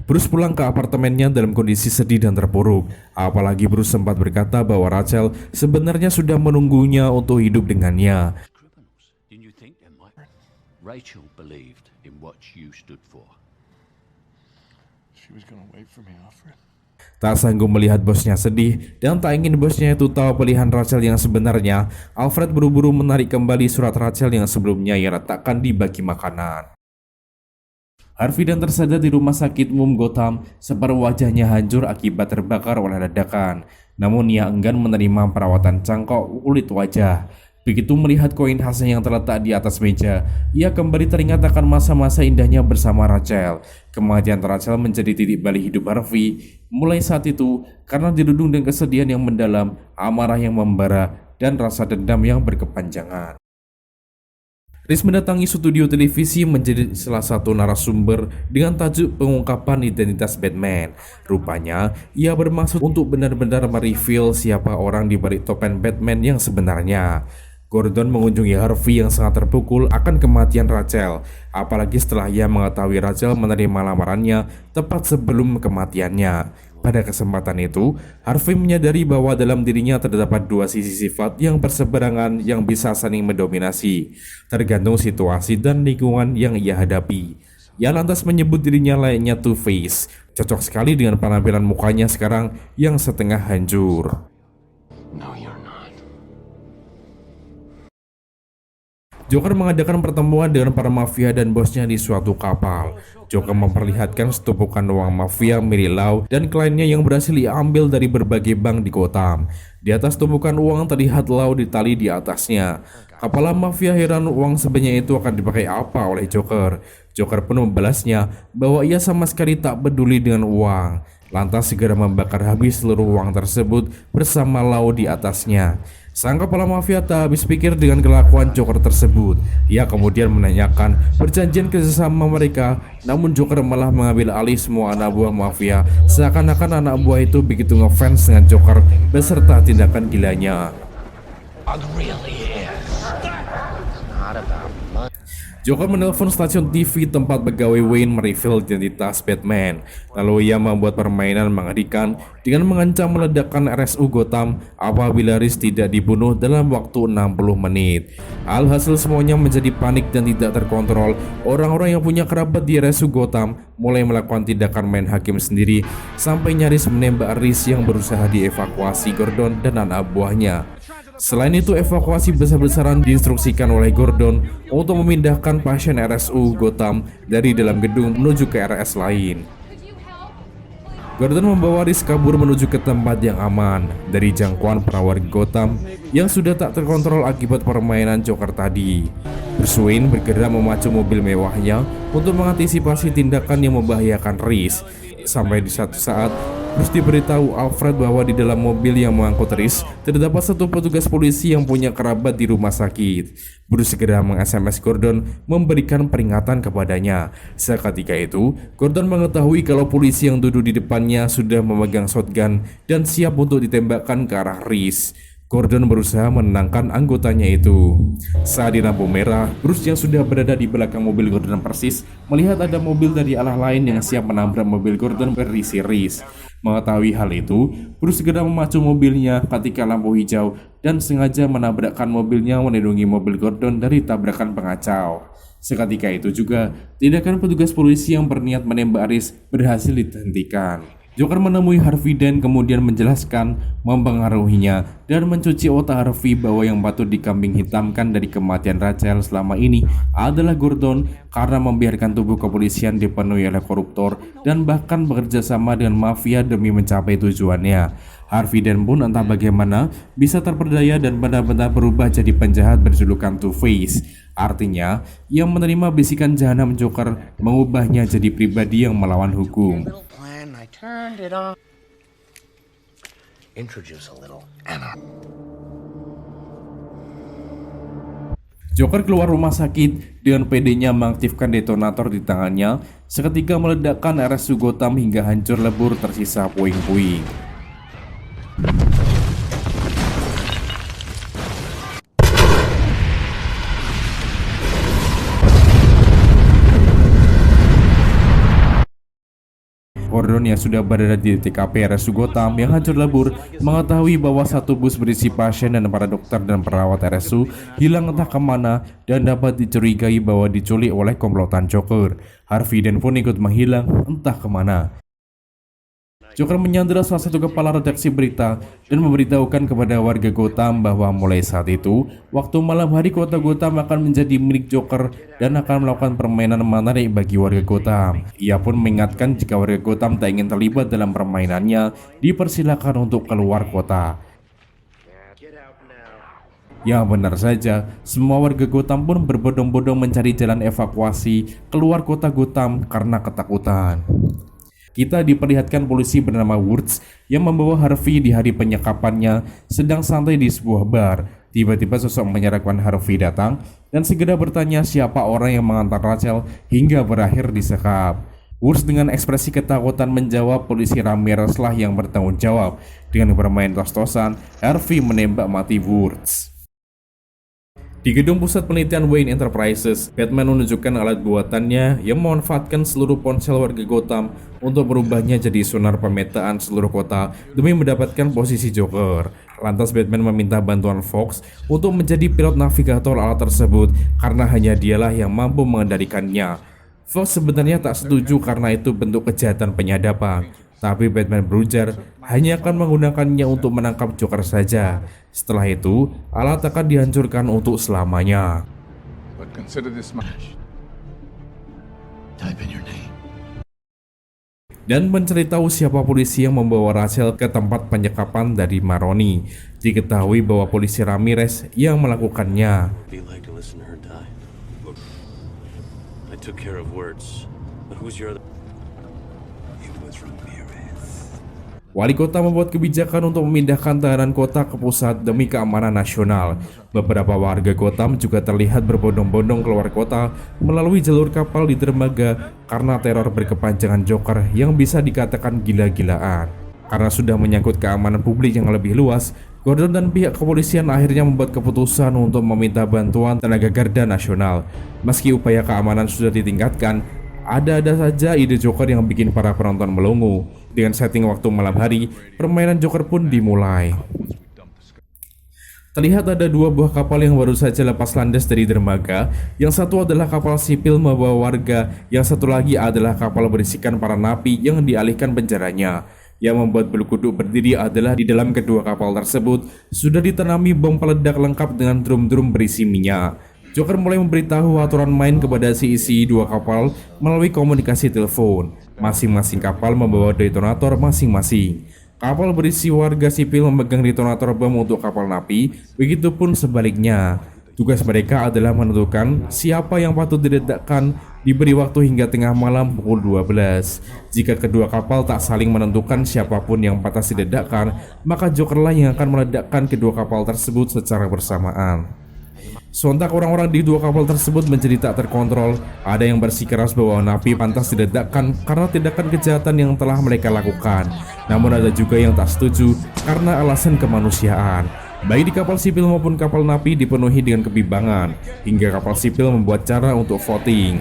Bruce pulang ke apartemennya dalam kondisi sedih dan terpuruk. Apalagi Bruce sempat berkata bahwa Rachel sebenarnya sudah menunggunya untuk hidup dengannya. Didn't you think there might... Rachel believed in what you stood for. She was gonna wait for me, Alfred. Tak sanggup melihat bosnya sedih dan tak ingin bosnya itu tahu pilihan Rachel yang sebenarnya, Alfred buru-buru menarik kembali surat Rachel yang sebelumnya ia letakkan di baki makanan. Harvey Dent tersadar di rumah sakit umum Gotham, separuh wajahnya hancur akibat terbakar oleh ledakan. Namun ia enggan menerima perawatan cangkok kulit wajah. Begitu melihat koin khasnya yang terletak di atas meja, ia kembali teringat akan masa-masa indahnya bersama Rachel. Kematian Rachel menjadi titik balik hidup Harvey. Mulai saat itu, karena dirundung dengan kesedihan yang mendalam, amarah yang membara, dan rasa dendam yang berkepanjangan, Reese mendatangi studio televisi menjadi salah satu narasumber dengan tajuk pengungkapan identitas Batman. Rupanya, ia bermaksud untuk benar-benar mereveal siapa orang di balik topeng Batman yang sebenarnya. Gordon mengunjungi Harvey yang sangat terpukul akan kematian Rachel, apalagi setelah ia mengetahui Rachel menerima lamarannya tepat sebelum kematiannya. Pada kesempatan itu, Harvey menyadari bahwa dalam dirinya terdapat dua sisi sifat yang berseberangan yang bisa saling mendominasi, tergantung situasi dan lingkungan yang ia hadapi. Ia lantas menyebut dirinya layaknya Two-Face, cocok sekali dengan penampilan mukanya sekarang yang setengah hancur. No, you're not. Joker mengadakan pertemuan dengan para mafia dan bosnya di suatu kapal. Joker memperlihatkan setumpukan uang mafia milik Lau dan kliennya yang berhasil diambil dari berbagai bank di Gotham. Di atas tumpukan uang terlihat Lau ditali di atasnya. Kepala mafia heran uang sebanyak itu akan dipakai apa oleh Joker. Joker pun membalasnya bahwa ia sama sekali tak peduli dengan uang. Lantas segera membakar habis seluruh uang tersebut bersama Lau di atasnya. Sang kepala mafia tak habis pikir dengan kelakuan Joker tersebut. Ia kemudian menanyakan perjanjian kerjasama mereka, namun Joker malah mengambil alih semua anak buah mafia, seakan-akan anak buah itu begitu ngefans dengan Joker beserta tindakan gilanya. Joker menelpon stasiun TV tempat pegawai Wayne mereveal identitas Batman. Lalu ia membuat permainan mengerikan dengan mengancam meledakkan RSU Gotham apabila Reese tidak dibunuh dalam waktu 60 menit. Alhasil semuanya menjadi panik dan tidak terkontrol. Orang-orang yang punya kerabat di RSU Gotham mulai melakukan tindakan main hakim sendiri sampai nyaris menembak Reese yang berusaha dievakuasi Gordon dan anak buahnya. Selain itu, evakuasi besar-besaran diinstruksikan oleh Gordon untuk memindahkan pasien RSU Gotham dari dalam gedung menuju ke RS lain. Gordon membawa Reese kabur menuju ke tempat yang aman dari jangkauan para warga Gotham yang sudah tak terkontrol akibat permainan Joker tadi. Bruce Wayne bergerak memacu mobil mewahnya untuk mengantisipasi tindakan yang membahayakan Reese. Sampai di satu saat, Bruce diberitahu Alfred bahwa di dalam mobil yang mengangkut Reese terdapat satu petugas polisi yang punya kerabat di rumah sakit. Bruce segera meng-SMS Gordon memberikan peringatan kepadanya. Seketika itu, Gordon mengetahui kalau polisi yang duduk di depannya sudah memegang shotgun dan siap untuk ditembakkan ke arah Reese. Gordon berusaha menenangkan anggotanya itu. Saat di lampu merah, Bruce yang sudah berada di belakang mobil Gordon persis melihat ada mobil dari arah lain yang siap menabrak mobil Gordon berisi Reese. Mengetahui hal itu, Bruce segera memacu mobilnya ketika lampu hijau dan sengaja menabrakkan mobilnya melindungi mobil Gordon dari tabrakan pengacau. Seketika itu juga, tindakan petugas polisi yang berniat menembak Reese berhasil dihentikan. Joker menemui Harvey Dent kemudian menjelaskan, mempengaruhinya, dan mencuci otak Harvey bahwa yang patut dikambing hitamkan dari kematian Rachel selama ini adalah Gordon karena membiarkan tubuh kepolisian dipenuhi oleh koruptor dan bahkan bekerja sama dengan mafia demi mencapai tujuannya. Harvey Dent pun entah bagaimana bisa terperdaya dan benar-benar berubah jadi penjahat berjulukan Two-Face. Artinya, yang menerima bisikan jahanam Joker mengubahnya jadi pribadi yang melawan hukum. Turned it on. Introduce a little Anna. Joker keluar rumah sakit dengan pedenya mengaktifkan detonator di tangannya seketika meledakkan RSU Gotham hingga hancur lebur tersisa puing-puing. Gordon yang sudah berada di TKP RSU Gotham yang hancur lebur mengetahui bahwa satu bus berisi pasien dan para dokter dan perawat RSU hilang entah kemana dan dapat dicurigai bahwa diculik oleh komplotan Joker. Harvey Dent pun ikut menghilang entah kemana. Joker menyandera salah satu kepala redaksi berita dan memberitahukan kepada warga Gotham bahwa mulai saat itu, waktu malam hari kota Gotham akan menjadi milik Joker dan akan melakukan permainan menarik bagi warga Gotham. Ia pun mengingatkan jika warga Gotham tak ingin terlibat dalam permainannya, dipersilakan untuk keluar kota. Ya benar saja, semua warga Gotham pun berbondong-bondong mencari jalan evakuasi keluar kota Gotham karena ketakutan. Kita diperlihatkan polisi bernama Woods yang membawa Harvey di hari penyekapannya sedang santai di sebuah bar. Tiba-tiba sosok menyerahkan Harvey datang dan segera bertanya siapa orang yang mengantar Rachel hingga berakhir disekap. Woods dengan ekspresi ketakutan menjawab polisi Ramirez lah yang bertanggung jawab. Dengan bermain tos-tosan, Harvey menembak mati Woods. Di gedung pusat penelitian Wayne Enterprises, Batman menunjukkan alat buatannya yang memanfaatkan seluruh ponsel warga Gotham untuk merubahnya jadi sonar pemetaan seluruh kota demi mendapatkan posisi Joker. Lantas Batman meminta bantuan Fox untuk menjadi pilot navigator alat tersebut karena hanya dialah yang mampu mengendalikannya. Fox sebenarnya tak setuju karena itu bentuk kejahatan penyadapan. Tapi Batman berujar hanya akan menggunakannya untuk menangkap Joker saja. Setelah itu, alat akan dihancurkan untuk selamanya. But consider this much. Type in your name. Dan mencari tahu siapa polisi yang membawa Rachel ke tempat penyekapan dari Maroni. Diketahui bahwa polisi Ramirez yang melakukannya. Be like to listen to her die. I took care of words. But who's your other? It was Ramirez. Wali kota membuat kebijakan untuk memindahkan tahanan kota ke pusat demi keamanan nasional. Beberapa warga Gotham juga terlihat berbondong-bondong keluar kota melalui jalur kapal di dermaga karena teror berkepanjangan Joker yang bisa dikatakan gila-gilaan. Karena sudah menyangkut keamanan publik yang lebih luas, Gordon dan pihak kepolisian akhirnya membuat keputusan untuk meminta bantuan tenaga garda nasional. Meski upaya keamanan sudah ditingkatkan, ada-ada saja ide Joker yang bikin para penonton melongo. Dengan setting waktu malam hari, permainan Joker pun dimulai. Terlihat ada dua buah kapal yang baru saja lepas landas dari dermaga. Yang satu adalah kapal sipil membawa warga, yang satu lagi adalah kapal berisikan para napi yang dialihkan penjaranya. Yang membuat bulu kuduk berdiri adalah di dalam kedua kapal tersebut sudah ditanami bom peledak lengkap dengan drum-drum berisi minyak. Joker mulai memberitahu aturan main kepada si isi dua kapal melalui komunikasi telepon. Masing-masing kapal membawa detonator masing-masing. Kapal berisi warga sipil memegang detonator bom untuk kapal napi, begitupun sebaliknya. Tugas mereka adalah menentukan siapa yang patut diledakkan, diberi waktu hingga tengah malam pukul 12. Jika kedua kapal tak saling menentukan siapapun yang pantas diledakkan, maka Jokerlah yang akan meledakkan kedua kapal tersebut secara bersamaan. Sontak orang-orang di dua kapal tersebut menjadi tak terkontrol. Ada yang bersikeras bahwa napi pantas diledakkan karena tindakan kejahatan yang telah mereka lakukan. Namun ada juga yang tak setuju karena alasan kemanusiaan. Baik di kapal sipil maupun kapal napi dipenuhi dengan kebimbangan, hingga kapal sipil membuat cara untuk voting.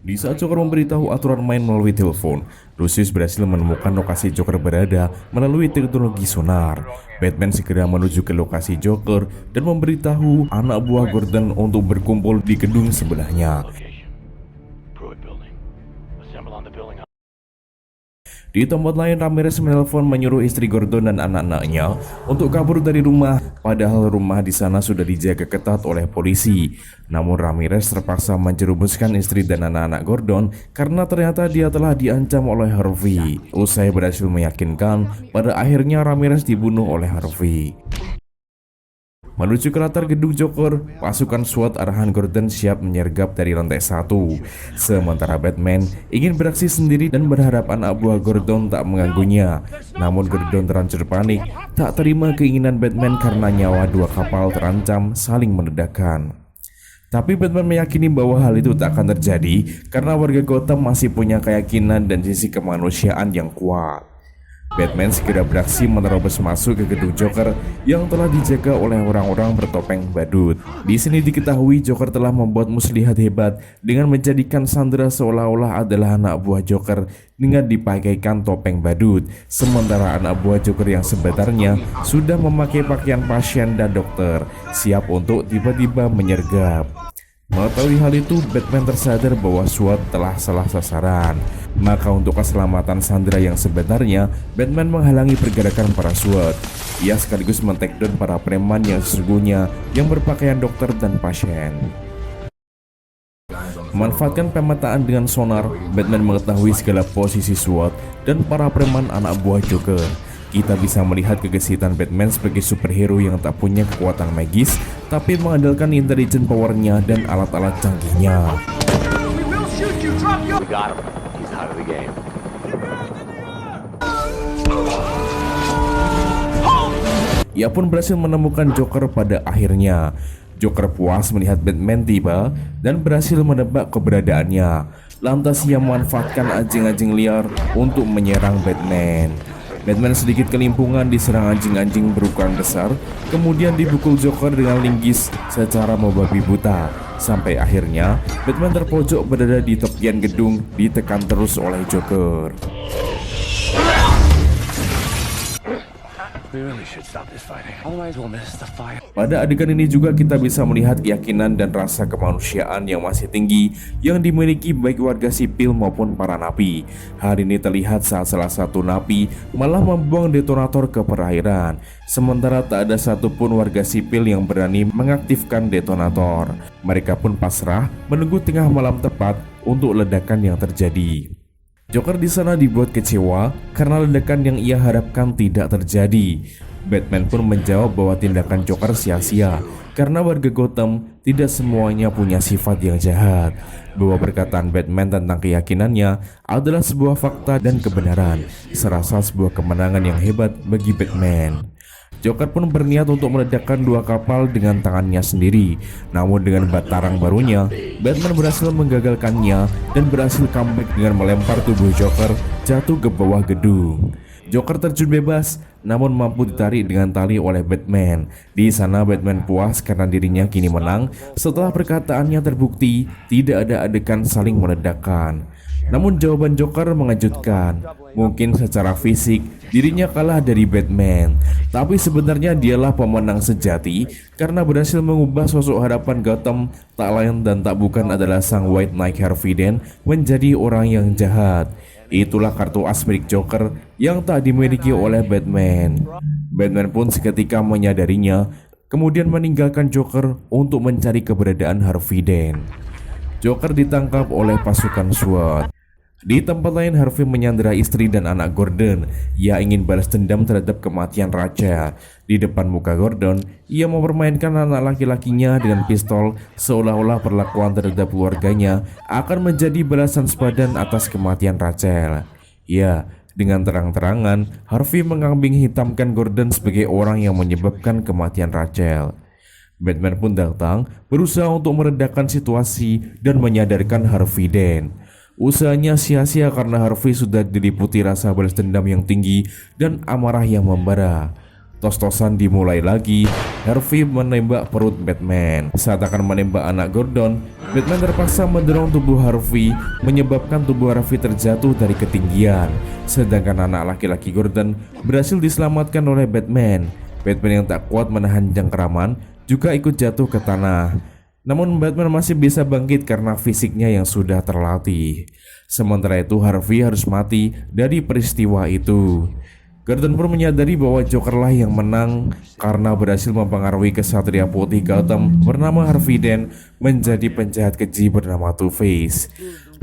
Di saat Joker memberitahu aturan main melalui telepon, Lucius berhasil menemukan lokasi Joker berada melalui teknologi sonar. Batman segera menuju ke lokasi Joker dan memberitahu anak buah Gordon untuk berkumpul di gedung sebelahnya. Pruitt Building. Assemble on the building. Di tempat lain, Ramirez menelpon menyuruh istri Gordon dan anak-anaknya untuk kabur dari rumah, padahal rumah di sana sudah dijaga ketat oleh polisi. Namun Ramirez terpaksa menjerumuskan istri dan anak-anak Gordon karena ternyata dia telah diancam oleh Harvey. Usai berhasil meyakinkan, pada akhirnya Ramirez dibunuh oleh Harvey. Menuju ke latar gedung Joker, pasukan SWAT arahan Gordon siap menyergap dari lantai 1. Sementara Batman ingin beraksi sendiri dan berharap anak buah Gordon tak mengganggunya. Namun Gordon terlanjur panik, tak terima keinginan Batman karena nyawa dua kapal terancam saling menedahkan. Tapi Batman meyakini bahwa hal itu tak akan terjadi karena warga Gotham masih punya keyakinan dan sisi kemanusiaan yang kuat. Batman segera beraksi menerobos masuk ke gedung Joker yang telah dijaga oleh orang-orang bertopeng badut. Di sini diketahui Joker telah membuat muslihat hebat dengan menjadikan Sandra seolah-olah adalah anak buah Joker dengan dipakaikan topeng badut. Sementara anak buah Joker yang sebenarnya sudah memakai pakaian pasien dan dokter, siap untuk tiba-tiba menyergap. Mengetahui hal itu, Batman tersadar bahwa SWAT telah salah sasaran. Maka untuk keselamatan Sandra yang sebenarnya, Batman menghalangi pergerakan para SWAT. Ia sekaligus men-takedown para preman yang sesungguhnya yang berpakaian dokter dan pasien. Memanfaatkan pemetaan dengan sonar, Batman mengetahui segala posisi SWAT dan para preman anak buah Joker. Kita bisa melihat kegesitan Batman sebagai superhero yang tak punya kekuatan magis, tapi mengandalkan intelijen powernya dan alat-alat canggihnya. Ia pun berhasil menemukan Joker pada akhirnya. Joker puas melihat Batman tiba dan berhasil menebak keberadaannya. Lantas ia memanfaatkan anjing-anjing liar untuk menyerang Batman. Batman sedikit kelimpungan diserang anjing-anjing berukuran besar, kemudian dipukul Joker dengan linggis secara membabi buta. Sampai akhirnya Batman terpojok berada di tepian gedung, ditekan terus oleh Joker. Pada adegan ini juga kita bisa melihat keyakinan dan rasa kemanusiaan yang masih tinggi yang dimiliki baik warga sipil maupun para napi. Hal ini terlihat saat salah satu napi malah membuang detonator ke perairan, sementara tak ada satupun warga sipil yang berani mengaktifkan detonator. Mereka pun pasrah menunggu tengah malam tepat untuk ledakan yang terjadi. Joker di sana dibuat kecewa karena ledakan yang ia harapkan tidak terjadi. Batman pun menjawab bahwa tindakan Joker sia-sia karena warga Gotham tidak semuanya punya sifat yang jahat. Bahwa perkataan Batman tentang keyakinannya adalah sebuah fakta dan kebenaran, serasa sebuah kemenangan yang hebat bagi Batman. Joker pun berniat untuk meledakkan dua kapal dengan tangannya sendiri. Namun dengan batarang barunya, Batman berhasil menggagalkannya dan berhasil comeback dengan melempar tubuh Joker jatuh ke bawah gedung. Joker terjun bebas, namun mampu ditarik dengan tali oleh Batman. Di sana Batman puas karena dirinya kini menang setelah perkataannya terbukti tidak ada adegan saling meledakkan. Namun jawaban Joker mengejutkan. Mungkin secara fisik dirinya kalah dari Batman, tapi sebenarnya dialah pemenang sejati karena berhasil mengubah sosok harapan Gotham tak lain dan tak bukan adalah sang White Knight Harvey Dent menjadi orang yang jahat. Itulah kartu as milik Joker yang tak dimiliki oleh Batman. Batman pun seketika menyadarinya, kemudian meninggalkan Joker untuk mencari keberadaan Harvey Dent. Joker ditangkap oleh pasukan SWAT. Di tempat lain, Harvey menyandera istri dan anak Gordon. Ia ingin balas dendam terhadap kematian Rachel. Di depan muka Gordon, ia mempermainkan anak laki-lakinya dengan pistol, seolah-olah perlakuan terhadap keluarganya akan menjadi balasan sepadan atas kematian Rachel. Ya, dengan terang-terangan, Harvey mengambing hitamkan Gordon sebagai orang yang menyebabkan kematian Rachel. Batman pun datang, berusaha untuk meredakan situasi dan menyadarkan Harvey Dent. Usahanya sia-sia karena Harvey sudah diliputi rasa balas dendam yang tinggi dan amarah yang membara. Tos-tosan dimulai lagi. Harvey menembak perut Batman. Saat akan menembak anak Gordon, Batman terpaksa mendorong tubuh Harvey, menyebabkan tubuh Harvey terjatuh dari ketinggian. Sedangkan anak laki-laki Gordon berhasil diselamatkan oleh Batman. Batman yang tak kuat menahan cengkeraman juga ikut jatuh ke tanah. Namun Batman masih bisa bangkit karena fisiknya yang sudah terlatih. Sementara itu Harvey harus mati dari peristiwa itu. Gordon pun menyadari bahwa Joker lah yang menang karena berhasil mempengaruhi kesatria putih Gotham bernama Harvey Dent menjadi penjahat keji bernama Two-Face.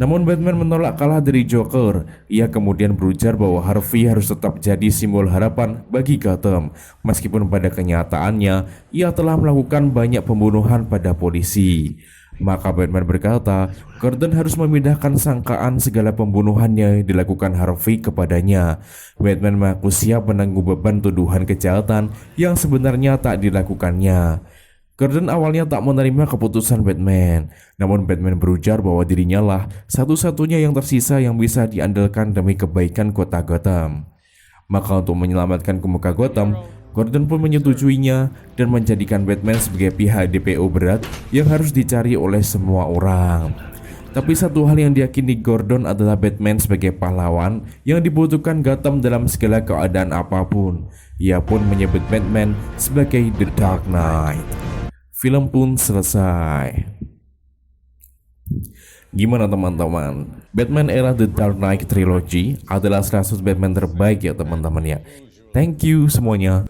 Namun Batman menolak kalah dari Joker. Ia kemudian berujar bahwa Harvey harus tetap jadi simbol harapan bagi Gotham, meskipun pada kenyataannya ia telah melakukan banyak pembunuhan pada polisi. Maka Batman berkata, Gordon harus memindahkan sangkaan segala pembunuhan yang dilakukan Harvey kepadanya. Batman mengaku siap menanggung beban tuduhan kejahatan yang sebenarnya tak dilakukannya. Gordon awalnya tak menerima keputusan Batman, namun Batman berujar bahwa dirinya lah satu-satunya yang tersisa yang bisa diandalkan demi kebaikan kota Gotham. Maka untuk menyelamatkan muka Gotham, Gordon pun menyetujuinya dan menjadikan Batman sebagai pihak DPO berat yang harus dicari oleh semua orang. Tapi satu hal yang diyakini Gordon adalah Batman sebagai pahlawan yang dibutuhkan Gotham dalam segala keadaan apapun. Ia pun menyebut Batman sebagai The Dark Knight. Film pun selesai. Gimana teman-teman? Batman era The Dark Knight Trilogy adalah salah satu Batman terbaik ya teman-teman ya. Thank you semuanya.